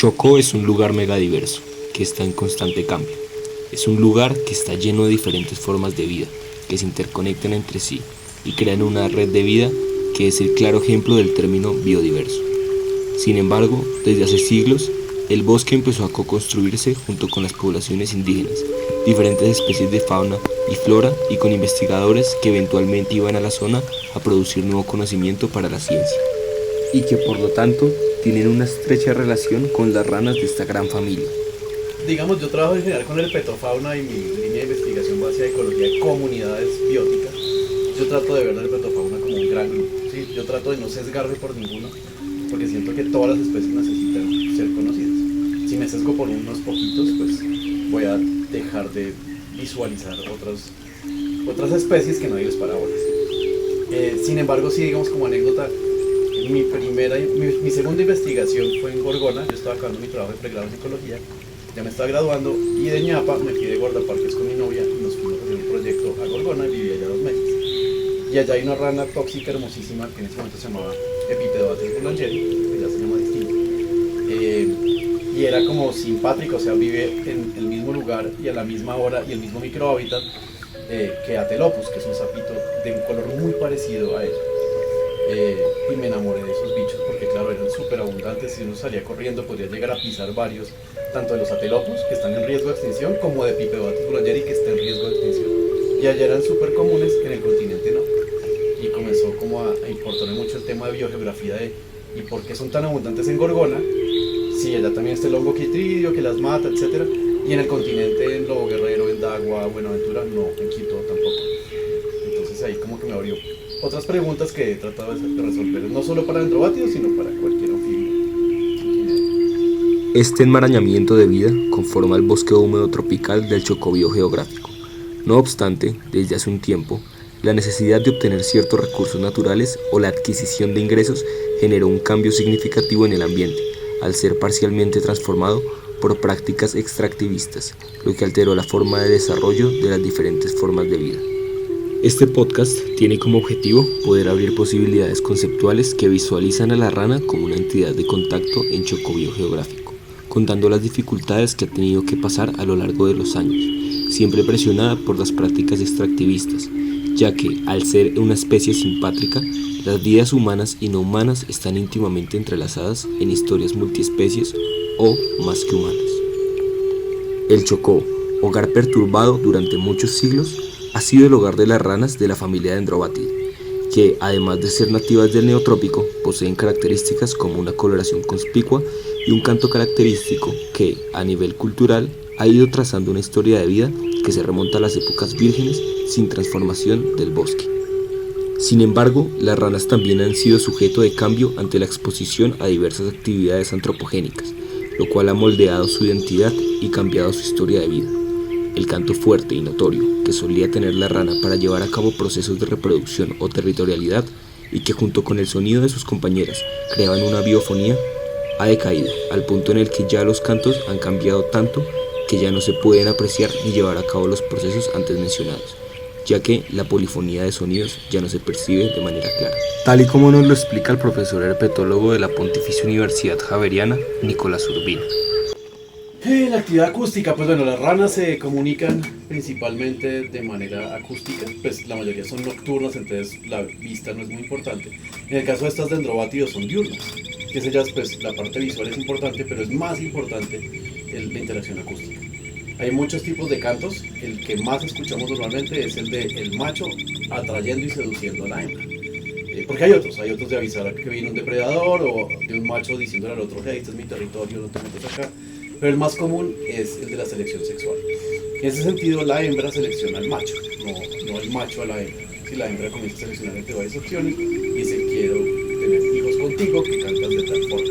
Chocó es un lugar megadiverso, que está en constante cambio. Es un lugar que está lleno de diferentes formas de vida, que se interconectan entre sí y crean una red de vida que es el claro ejemplo del término biodiverso. Sin embargo, desde hace siglos, el bosque empezó a co-construirse junto con las poblaciones indígenas, diferentes especies de fauna y flora y con investigadores que eventualmente iban a la zona a producir nuevo conocimiento para la ciencia, y que por lo tanto tienen una estrecha relación con las ranas de esta gran familia. Digamos, yo trabajo en general con el herpetofauna y mi línea de investigación va hacia ecología de comunidades bióticas. Yo trato de ver al herpetofauna como un gran grupo, ¿sí? Yo trato de no sesgarme por ninguno, porque siento que todas las especies necesitan ser conocidas. Si me sesgo por unos poquitos, pues voy a dejar de visualizar otras especies que nadie les para bolas. Sin embargo, sí, digamos como anécdota, mi segunda investigación fue en Gorgona. Yo estaba acabando mi trabajo de pregrado en ecología, ya me estaba graduando, y de ñapa me fui de guardaparques con mi novia y nos fuimos a hacer un proyecto a Gorgona y viví allá 2 meses. Y allá hay una rana tóxica hermosísima que en ese momento se llamaba Epipedobates boulangeri, que ya se llama distinto. Y era como simpátrica, o sea, vive en el mismo lugar y a la misma hora y el mismo microhábitat que Atelopus, que es un sapito de un color muy parecido a ella. Y me enamoré de esos bichos porque, claro, eran súper abundantes. Si uno salía corriendo podría llegar a pisar varios, tanto de los Atelopus, que están en riesgo de extinción, como de Epipedobates boulangeri, que está en riesgo de extinción. Y allá eran súper comunes, en el continente no. Y comenzó como a importarme mucho el tema de biogeografía y por qué son tan abundantes en Gorgona, si allá también está el hongo quitridio que las mata, etc. Y en el continente, en Lobo Guerrero, en Dagua, Buenaventura, no, en Quito tampoco. Entonces ahí como que me abrió otras preguntas que he tratado de resolver, no solo para dendrobátidos, sino para cualquier anfibio. Este enmarañamiento de vida conforma el bosque húmedo tropical del Chocó biogeográfico. No obstante, desde hace un tiempo, la necesidad de obtener ciertos recursos naturales o la adquisición de ingresos generó un cambio significativo en el ambiente, al ser parcialmente transformado por prácticas extractivistas, lo que alteró la forma de desarrollo de las diferentes formas de vida. Este podcast tiene como objetivo poder abrir posibilidades conceptuales que visualizan a la rana como una entidad de contacto en Chocó biogeográfico, contando las dificultades que ha tenido que pasar a lo largo de los años, siempre presionada por las prácticas extractivistas, ya que, al ser una especie simpátrica, las vidas humanas y no humanas están íntimamente entrelazadas en historias multiespecies o más que humanas. El Chocó, hogar perturbado durante muchos siglos, ha sido el hogar de las ranas de la familia Dendrobatidae, que, además de ser nativas del Neotrópico, poseen características como una coloración conspicua y un canto característico que, a nivel cultural, ha ido trazando una historia de vida que se remonta a las épocas vírgenes sin transformación del bosque. Sin embargo, las ranas también han sido sujeto de cambio ante la exposición a diversas actividades antropogénicas, lo cual ha moldeado su identidad y cambiado su historia de vida. El canto fuerte y notorio que solía tener la rana para llevar a cabo procesos de reproducción o territorialidad, y que junto con el sonido de sus compañeras creaban una biofonía, ha decaído al punto en el que ya los cantos han cambiado tanto que ya no se pueden apreciar ni llevar a cabo los procesos antes mencionados, ya que la polifonía de sonidos ya no se percibe de manera clara. Tal y como nos lo explica el profesor herpetólogo de la Pontificia Universidad Javeriana, Nicolás Urbina. La actividad acústica, pues bueno, las ranas se comunican principalmente de manera acústica, pues la mayoría son nocturnas, entonces la vista no es muy importante. En el caso de estas dendrobátidos son diurnas, que es ellas, pues la parte visual es importante, pero es más importante la interacción acústica. Hay muchos tipos de cantos, el que más escuchamos normalmente es el del macho atrayendo y seduciendo a la hembra. Porque hay otros de avisar a que viene un depredador, o de un macho diciéndole al otro, hey, este es mi territorio, no te metas acá. Pero el más común es el de la selección sexual. En ese sentido, la hembra selecciona al macho, no el macho a la hembra. Si la hembra comienza a seleccionar entre varias opciones y dice, quiero tener hijos contigo, que cantas de tal forma.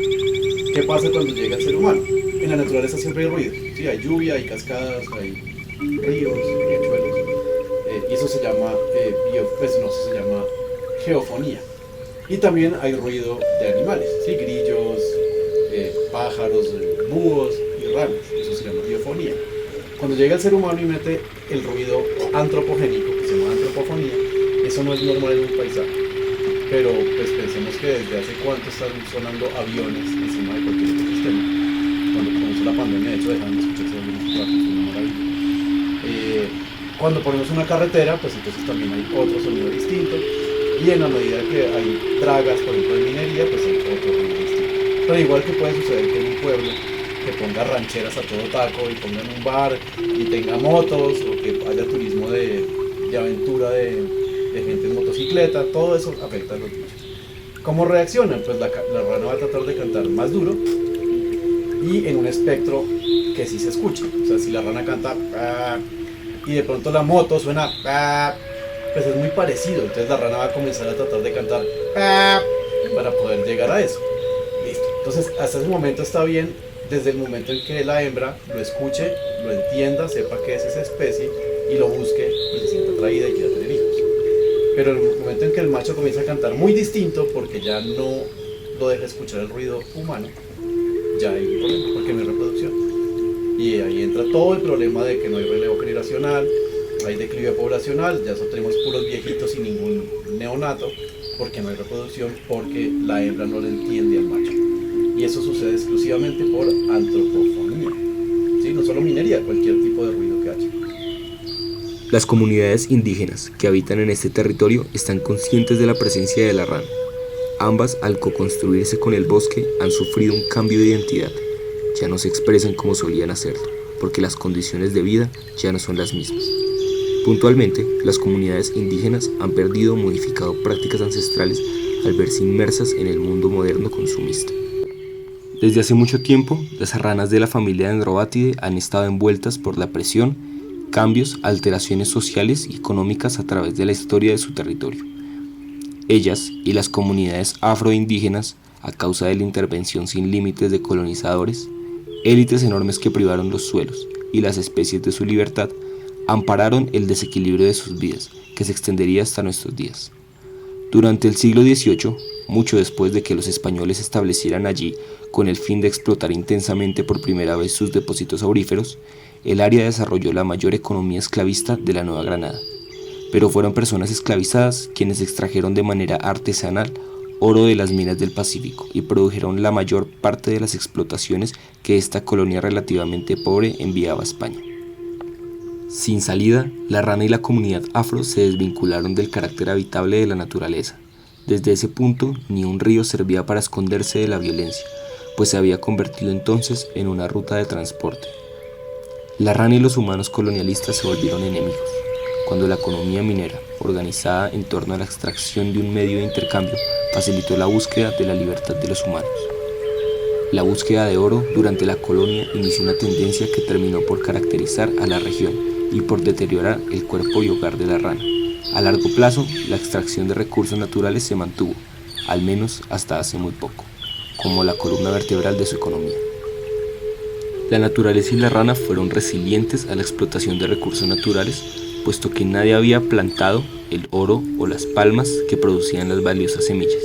¿Qué pasa cuando llega el ser humano? En la naturaleza siempre hay ruido, ¿sí? Hay lluvia, hay cascadas, hay ríos, riachuelos, y eso se llama, se llama geofonía. Y también hay ruido de animales, ¿sí? Grillos, pájaros, búhos y ranas, eso se llama biofonía. Cuando llega el ser humano y mete el ruido antropogénico, que se llama antropofonía, eso no es normal en un paisaje. Pero pues pensemos que desde hace cuánto están sonando aviones encima de cualquier ecosistema. también, de hecho dejaron de escucharse algunos ratos, una maravilla. Cuando ponemos una carretera, pues entonces también hay otro sonido distinto, y en la medida que hay dragas, por ejemplo, de minería, pues hay otro sonido distinto. Pero igual que puede suceder que en un pueblo que ponga rancheras a todo taco y pongan un bar y tenga motos, o que haya turismo de aventura de gente en motocicleta, todo eso afecta a los bichos. ¿Cómo reaccionan? Pues la rana va a tratar de cantar más duro y en un espectro que sí se escucha. O sea, si la rana canta y de pronto la moto suena, pues es muy parecido. Entonces la rana va a comenzar a tratar de cantar para poder llegar a eso. Listo. Entonces hasta ese momento está bien, desde el momento en que la hembra lo escuche, lo entienda, sepa qué es esa especie y lo busque y se sienta atraída y quiera tener hijos. Pero en el momento en que el macho comienza a cantar muy distinto, porque ya no lo deja escuchar el ruido humano, ya hay un problema, porque no hay reproducción. Y ahí entra todo el problema de que no hay relevo generacional, hay declive poblacional, ya tenemos puros viejitos sin ningún neonato, porque no hay reproducción, porque la hembra no le entiende al macho. Y eso sucede exclusivamente por antropofonía. ¿Sí? No solo minería, cualquier tipo de ruido que haya. Las comunidades indígenas que habitan en este territorio están conscientes de la presencia de la rana. Ambas, al co-construirse con el bosque, han sufrido un cambio de identidad. Ya no se expresan como solían hacerlo, porque las condiciones de vida ya no son las mismas. Puntualmente, las comunidades indígenas han perdido o modificado prácticas ancestrales al verse inmersas en el mundo moderno consumista. Desde hace mucho tiempo, las ranas de la familia Dendrobatidae han estado envueltas por la presión, cambios, alteraciones sociales y económicas a través de la historia de su territorio. Ellas y las comunidades afroindígenas, a causa de la intervención sin límites de colonizadores, élites enormes que privaron los suelos y las especies de su libertad, ampararon el desequilibrio de sus vidas, que se extendería hasta nuestros días. Durante el siglo XVIII, mucho después de que los españoles se establecieran allí con el fin de explotar intensamente por primera vez sus depósitos auríferos, el área desarrolló la mayor economía esclavista de la Nueva Granada. Pero fueron personas esclavizadas quienes extrajeron de manera artesanal oro de las minas del Pacífico y produjeron la mayor parte de las explotaciones que esta colonia relativamente pobre enviaba a España. Sin salida, la rana y la comunidad afro se desvincularon del carácter habitable de la naturaleza. Desde ese punto, ni un río servía para esconderse de la violencia, pues se había convertido entonces en una ruta de transporte. La rana y los humanos colonialistas se volvieron enemigos, cuando la economía minera, organizada en torno a la extracción de un medio de intercambio, facilitó la búsqueda de la libertad de los humanos. La búsqueda de oro durante la colonia inició una tendencia que terminó por caracterizar a la región y por deteriorar el cuerpo y hogar de la rana. A largo plazo, la extracción de recursos naturales se mantuvo, al menos hasta hace muy poco, como la columna vertebral de su economía. La naturaleza y la rana fueron resilientes a la explotación de recursos naturales, puesto que nadie había plantado el oro o las palmas que producían las valiosas semillas.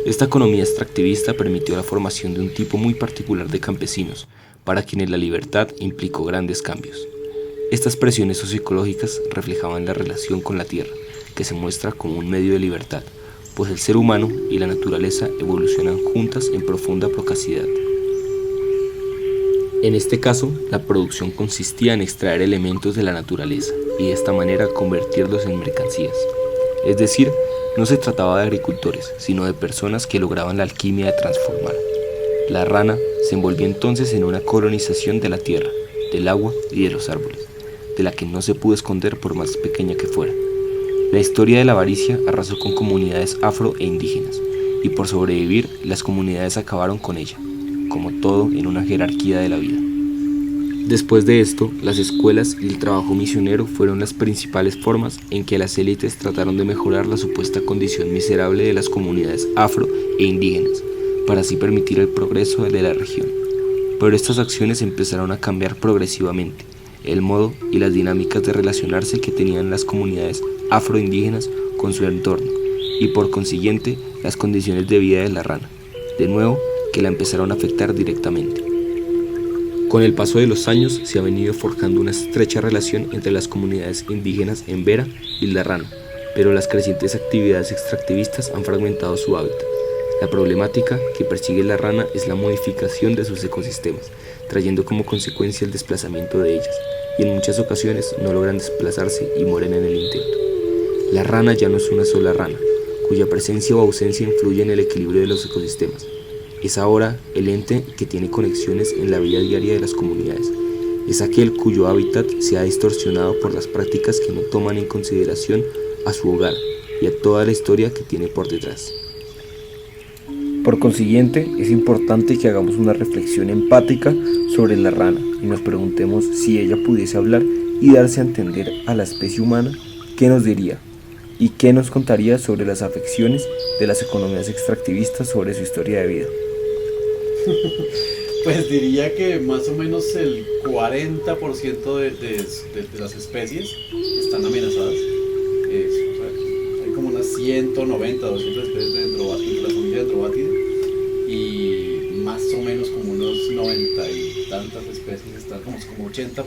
Esta economía extractivista permitió la formación de un tipo muy particular de campesinos, para quienes la libertad implicó grandes cambios. Estas presiones socioecológicas reflejaban la relación con la tierra, que se muestra como un medio de libertad, pues el ser humano y la naturaleza evolucionan juntas en profunda procacidad. En este caso, la producción consistía en extraer elementos de la naturaleza y de esta manera convertirlos en mercancías. Es decir, no se trataba de agricultores, sino de personas que lograban la alquimia de transformar. La rana se envolvió entonces en una colonización de la tierra, del agua y de los árboles, de la que no se pudo esconder por más pequeña que fuera. La historia de la avaricia arrasó con comunidades afro e indígenas, y por sobrevivir, las comunidades acabaron con ella, como todo en una jerarquía de la vida. Después de esto, las escuelas y el trabajo misionero fueron las principales formas en que las élites trataron de mejorar la supuesta condición miserable de las comunidades afro e indígenas, para así permitir el progreso de la región. Pero estas acciones empezaron a cambiar progresivamente el modo y las dinámicas de relacionarse que tenían las comunidades afroindígenas con su entorno, y por consiguiente las condiciones de vida de la rana, de nuevo que la empezaron a afectar directamente. Con el paso de los años se ha venido forjando una estrecha relación entre las comunidades indígenas en Vera y la rana, pero las crecientes actividades extractivistas han fragmentado su hábitat. La problemática que persigue la rana es la modificación de sus ecosistemas, trayendo como consecuencia el desplazamiento de ellas, y en muchas ocasiones no logran desplazarse y mueren en el intento. La rana ya no es una sola rana, cuya presencia o ausencia influye en el equilibrio de los ecosistemas. Es ahora el ente que tiene conexiones en la vida diaria de las comunidades. Es aquel cuyo hábitat se ha distorsionado por las prácticas que no toman en consideración a su hogar y a toda la historia que tiene por detrás. Por consiguiente, es importante que hagamos una reflexión empática sobre la rana y nos preguntemos si ella pudiese hablar y darse a entender a la especie humana, ¿qué nos diría? ¿Y qué nos contaría sobre las afecciones de las economías extractivistas sobre su historia de vida? Pues diría que más o menos el 40% de las especies están amenazadas. O sea, hay como unas 190, 200 especies de la familia Dendrobatidae, y más o menos como unos 90 y tantas especies, como 80,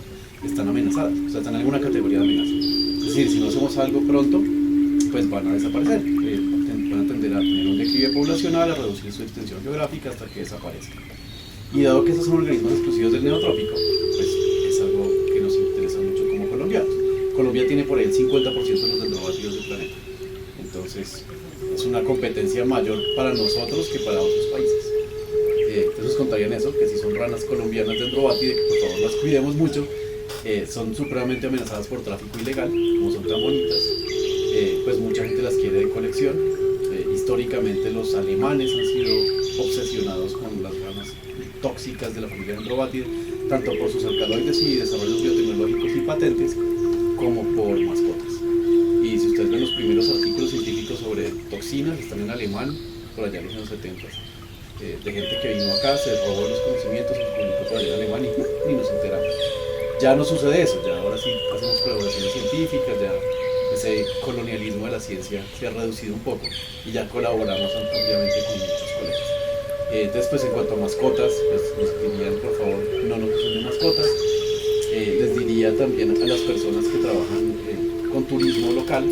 están amenazadas. O sea, están en alguna categoría de amenaza. Es decir, si no hacemos algo pronto, pues van a desaparecer. Van a tender a tener un declive poblacional, a reducir su extensión geográfica hasta que desaparezcan. Y dado que estos son organismos exclusivos del neotrópico, pues es algo que nos interesa mucho como colombianos. Colombia tiene por ahí el 50% de los dendrobátidos del planeta. Entonces, es una competencia mayor para nosotros que para otros países. Entonces nos contarían eso, que si son ranas colombianas dendrobátidae, que por favor las cuidemos mucho. Son supremamente amenazadas por tráfico ilegal, como son tan bonitas. Pues mucha gente las quiere de colección. Históricamente los alemanes han sido obsesionados con las ranas tóxicas de la familia Dendrobatidae, tanto por sus alcaloides y desarrollos biotecnológicos y patentes, como por mascotas. Y si ustedes ven los primeros artículos científicos sobre toxinas, están en alemán, por allá en los años 70, de gente que vino acá, se robó los conocimientos, los publicó por allá en alemán y ni nos enteramos. Ya no sucede eso, ya ahora sí hacemos colaboraciones científicas, ya ese colonialismo de la ciencia se ha reducido un poco y ya colaboramos ampliamente con muchos colegas. Entonces, pues en cuanto a mascotas, pues nos dirían, por favor, no nos usen de mascotas. Les diría también a las personas que trabajan con turismo local,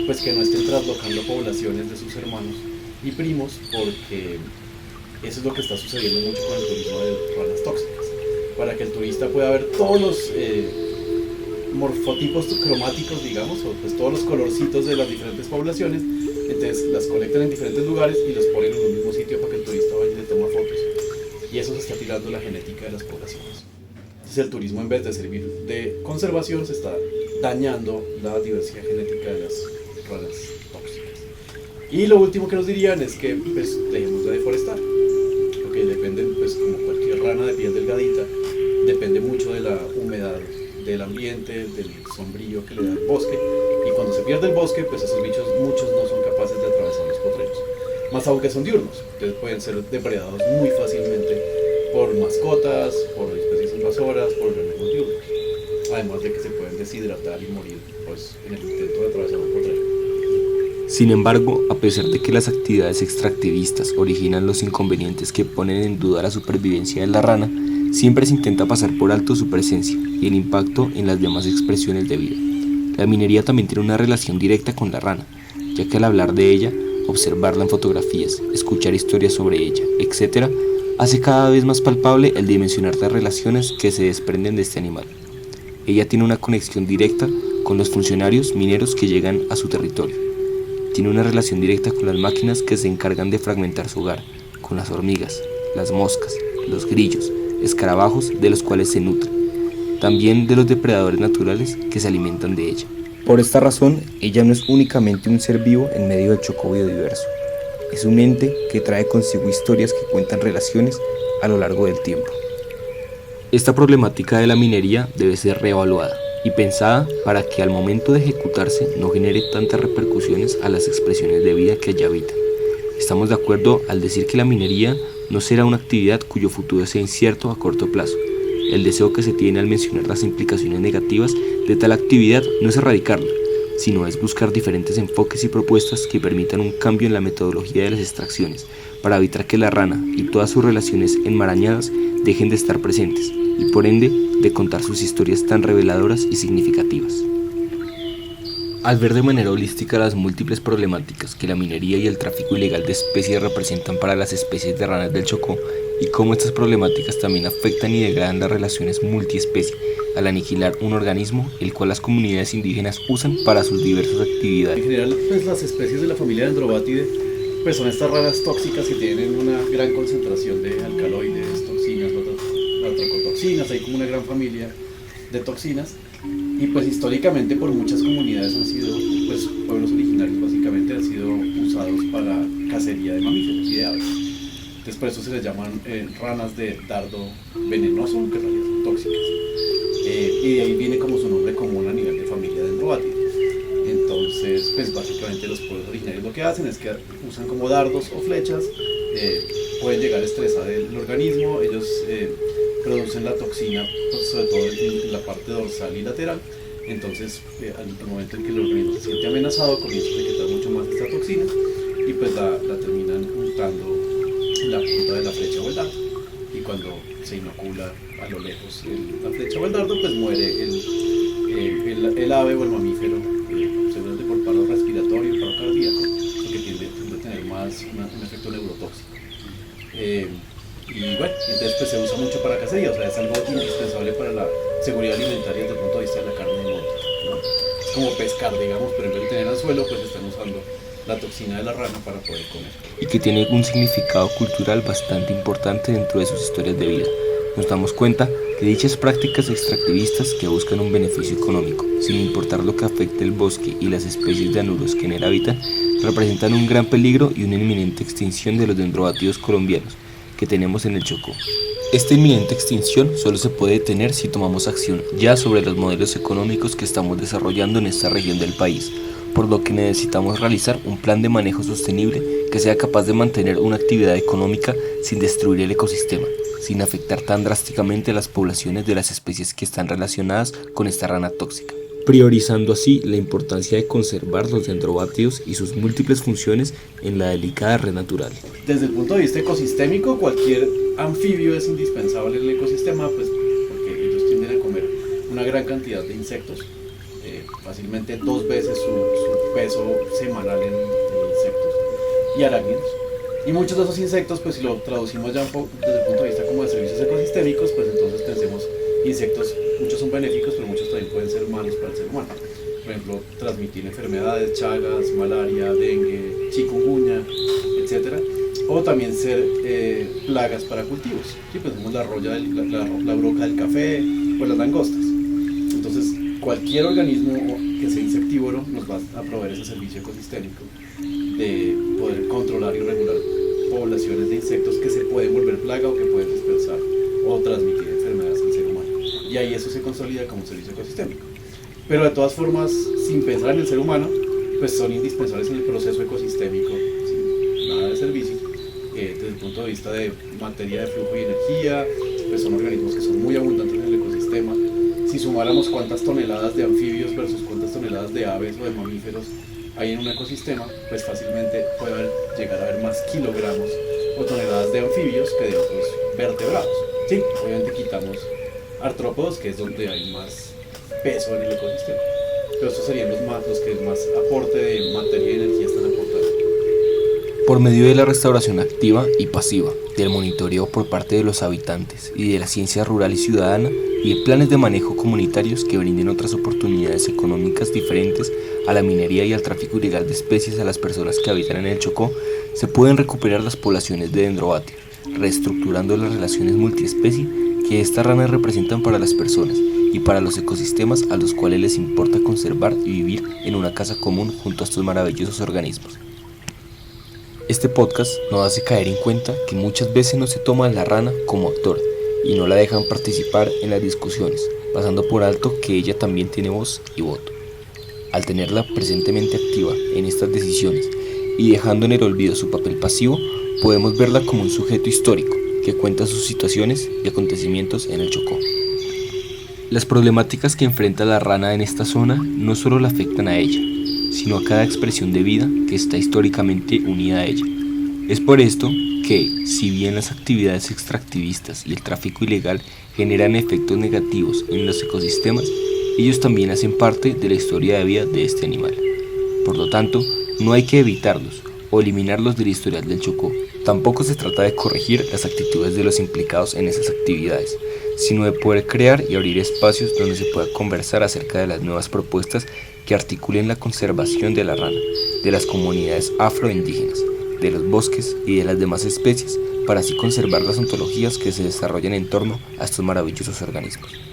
pues que no estén traslocando poblaciones de sus hermanos y primos, porque eso es lo que está sucediendo mucho con el turismo de ranas tóxicas. Para que el turista pueda ver todos los morfotipos cromáticos, digamos, o pues todos los colorcitos de las diferentes poblaciones, entonces las colectan en diferentes lugares y los ponen en un mismo sitio para que el turista vaya y le toma fotos. Y eso se está tirando la genética de las poblaciones. Entonces el turismo, en vez de servir de conservación, se está dañando la diversidad genética de las ranas tóxicas. Y lo último que nos dirían es que pues dejemos de deforestar, porque dependen, pues como cualquier rana de piel delgadita, depende mucho de la humedad del ambiente, del sombrío que le da el bosque, y cuando se pierde el bosque, pues esos bichos, muchos no son capaces de atravesar los potreros, más aún que son diurnos, entonces pueden ser depredados muy fácilmente por mascotas, por especies invasoras, por organismos diurnos, además de que se pueden deshidratar y morir pues, en el intento de atravesar un potrero. Sin embargo, a pesar de que las actividades extractivistas originan los inconvenientes que ponen en duda la supervivencia de la rana, siempre se intenta pasar por alto su presencia y el impacto en las demás expresiones de vida. La minería también tiene una relación directa con la rana, ya que al hablar de ella, observarla en fotografías, escuchar historias sobre ella, etc., hace cada vez más palpable el dimensionar las relaciones que se desprenden de este animal. Ella tiene una conexión directa con los funcionarios mineros que llegan a su territorio. Tiene una relación directa con las máquinas que se encargan de fragmentar su hogar, con las hormigas, las moscas, los grillos, escarabajos de los cuales se nutre, también de los depredadores naturales que se alimentan de ella. Por esta razón, ella no es únicamente un ser vivo en medio del choco biodiverso, es un ente que trae consigo historias que cuentan relaciones a lo largo del tiempo. Esta problemática de la minería debe ser reevaluada y pensada para que al momento de ejecutarse no genere tantas repercusiones a las expresiones de vida que allá habitan. Estamos de acuerdo al decir que la minería no será una actividad cuyo futuro sea incierto a corto plazo. El deseo que se tiene al mencionar las implicaciones negativas de tal actividad no es erradicarla, sino es buscar diferentes enfoques y propuestas que permitan un cambio en la metodología de las extracciones, para evitar que la rana y todas sus relaciones enmarañadas dejen de estar presentes, y por ende de contar sus historias tan reveladoras y significativas. Al ver de manera holística las múltiples problemáticas que la minería y el tráfico ilegal de especies representan para las especies de ranas del Chocó y cómo estas problemáticas también afectan y degradan las relaciones multiespecie al aniquilar un organismo el cual las comunidades indígenas usan para sus diversas actividades. En general, pues las especies de la familia Dendrobatidae pues son estas ranas tóxicas que tienen una gran concentración de alcaloides, toxinas, batracotoxinas, hay como una gran familia de toxinas. Y pues históricamente por muchas comunidades han sido, pues pueblos originarios básicamente han sido usados para cacería de mamíferos y de aves. Entonces por eso se les llaman ranas de dardo venenoso, que en realidad son tóxicas. Y de ahí viene como su nombre común a nivel de familia Dendrobatidae. Entonces pues básicamente los pueblos originarios lo que hacen es que usan como dardos o flechas, pueden llegar a estresar el organismo, ellos producen la toxina, pues, sobre todo en la parte dorsal y lateral. Entonces al momento en que el organismo se siente amenazado comienza a secretar mucho más esta toxina y pues la terminan untando en la punta de la flecha o el dardo, y cuando se inocula a lo lejos la flecha o el dardo pues muere el ave o el mamífero, seguramente por paro respiratorio, paro cardíaco, porque tiende a tener más un efecto neurotóxico. Y bueno, entonces pues se usa mucho para cacería, o sea, es algo indispensable para la seguridad alimentaria desde el punto de vista de la carne de monte, ¿no? Es como pescar, digamos, pero en vez de tener anzuelo, pues están usando la toxina de la rana para poder comer. Y que tiene un significado cultural bastante importante dentro de sus historias de vida. Nos damos cuenta que dichas prácticas extractivistas que buscan un beneficio económico, sin importar lo que afecte el bosque y las especies de anuros que en él habitan, representan un gran peligro y una inminente extinción de los dendrobátidos colombianos que tenemos en el Chocó. Esta inminente extinción solo se puede detener si tomamos acción ya sobre los modelos económicos que estamos desarrollando en esta región del país, por lo que necesitamos realizar un plan de manejo sostenible que sea capaz de mantener una actividad económica sin destruir el ecosistema, sin afectar tan drásticamente las poblaciones de las especies que están relacionadas con esta rana tóxica, priorizando así la importancia de conservar los dendrobátidos y sus múltiples funciones en la delicada red natural. Desde el punto de vista ecosistémico, cualquier anfibio es indispensable en el ecosistema, pues porque ellos tienden a comer una gran cantidad de insectos, fácilmente 2 veces su peso semanal en insectos y arácnidos. Y muchos de esos insectos, pues si lo traducimos ya un poco desde el punto de vista como de servicios ecosistémicos, pues entonces pensemos insectos, muchos son benéficos, pero muchos también pueden ser malos para el ser humano. Por ejemplo, transmitir enfermedades, chagas, malaria, dengue, chikungunya, etc. O también ser plagas para cultivos. Sí, pues tenemos la broca del café o las langostas. Entonces, cualquier organismo que sea insectívoro nos va a proveer ese servicio ecosistémico de poder controlar y regular poblaciones de insectos que se pueden volver plaga o que pueden dispersar o transmitir enfermedades al ser humano. Y ahí eso se consolida como un servicio ecosistémico. Pero de todas formas, sin pensar en el ser humano, pues son indispensables en el proceso ecosistémico, sin nada de servicio. Desde el punto de vista de materia de flujo y energía, pues son organismos que son muy abundantes en el ecosistema. Si sumáramos cuántas toneladas de anfibios versus cuántas toneladas de aves o de mamíferos hay en un ecosistema, pues fácilmente puede llegar a haber más kilogramos o toneladas de anfibios que de otros vertebrados. Sí, obviamente quitamos artrópodos, que es donde hay más peso en el ecosistema, pero estos serían los que más aporte de materia y energía están aportando. Por medio de la restauración activa y pasiva, del monitoreo por parte de los habitantes y de la ciencia rural y ciudadana, y de planes de manejo comunitarios que brinden otras oportunidades económicas diferentes a la minería y al tráfico ilegal de especies a las personas que habitan en el Chocó, se pueden recuperar las poblaciones de dendrobátidos, reestructurando las relaciones multiespecie que estas ranas representan para las personas y para los ecosistemas a los cuales les importa conservar y vivir en una casa común junto a estos maravillosos organismos. Este podcast nos hace caer en cuenta que muchas veces no se toma a la rana como actor y no la dejan participar en las discusiones, pasando por alto que ella también tiene voz y voto. Al tenerla presentemente activa en estas decisiones y dejando en el olvido su papel pasivo, podemos verla como un sujeto histórico que cuenta sus situaciones y acontecimientos en el Chocó. Las problemáticas que enfrenta la rana en esta zona no solo la afectan a ella, sino a cada expresión de vida que está históricamente unida a ella. Es por esto que, si bien las actividades extractivistas y el tráfico ilegal generan efectos negativos en los ecosistemas, ellos también hacen parte de la historia de vida de este animal. Por lo tanto, no hay que evitarlos o eliminarlos del historial del Chocó. Tampoco se trata de corregir las actitudes de los implicados en esas actividades, sino de poder crear y abrir espacios donde se pueda conversar acerca de las nuevas propuestas que articulen la conservación de la rana, de las comunidades afroindígenas, de los bosques y de las demás especies, para así conservar las ontologías que se desarrollan en torno a estos maravillosos organismos.